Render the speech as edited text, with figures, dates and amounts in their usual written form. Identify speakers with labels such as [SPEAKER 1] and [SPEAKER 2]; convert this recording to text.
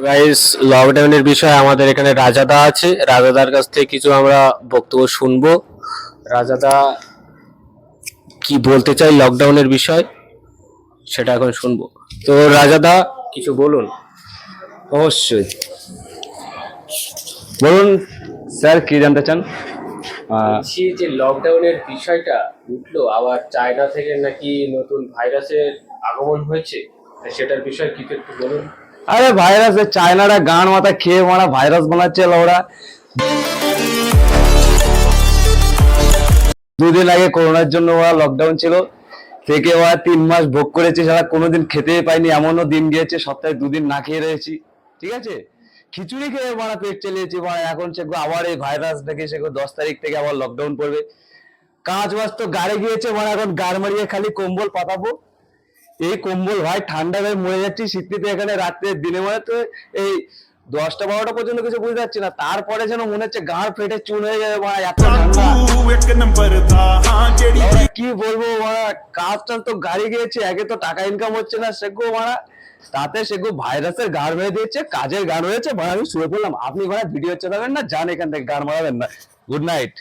[SPEAKER 1] Guys, লকডাউনের বিষয়ে আমাদের এখানে রাজাদা আছে। রাজাদার কাছ থেকে কিছু আমরা বক্তব্য শুনবো। রাজাদা কি বলতে চাই লকডাউনের বিষয় সেটা এখন শুনবো। তো রাজাদা কিছু বলুন।
[SPEAKER 2] অবশ্যই বলুন স্যার, কি জানতে চান?
[SPEAKER 1] বলছি যে লকডাউনের বিষয়টা উঠলো, আবার চায়না থেকে নাকি নতুন ভাইরাসের আগমন হয়েছে, তা সেটার বিষয়ে কিছু একটু বলুন।
[SPEAKER 2] আরে ভাইরাস, চায়নারা গান মাথা খেয়ে মারা ভাইরাস বানাচ্ছে ওরা। দুদিন আগে করোনার জন্য ওরা লকডাউন ছিল, থেকে ওরা 3 মাস ভোগ করেছে, সারা কোনোদিন খেতেই পাইনি, এমনও দিন গিয়েছে সপ্তাহে 2 দিন না খেয়ে রয়েছি। ঠিক আছে, খিচুড়ি খেয়ে মারা পেট চালিয়েছি মারা। এখন সেগুলো আবার এই ভাইরাস দেখে সেগুলো 10 তারিখ থেকে আবার লকডাউন পড়বে। কাজ বাজ তো গাড়ে গিয়েছে মারা, এখন গাড় মারিয়ে খালি কম্বল পাতাবো। এই কম্বল ভাই ঠান্ডা হয়ে মরে যাচ্ছি শীততে, এখানে রাত্রে দিনে মানে তো এই 10টা 12টা পর্যন্ত কিছু বুঝতে পারছি না, তারপরে যেন মনে হচ্ছে গাঁড় ফেটে চুন হয়ে যাবে ভাই, এত ঠান্ডা। কি বলবো মারা, কাজ টাজ তো গাড়ি গিয়েছে, একে তো টাকা ইনকাম হচ্ছে না সেগো মারা, তাতে সেগো ভাইরাসের গাড় মেরে দিয়েছে, কাজের গাড় হয়েছে মারা। আমি শুয়ে পড়লাম। আপনি ভাই ভিডিও চালাবেন না, যান এখান থেকে, গাড় মারাবেন না। Good night.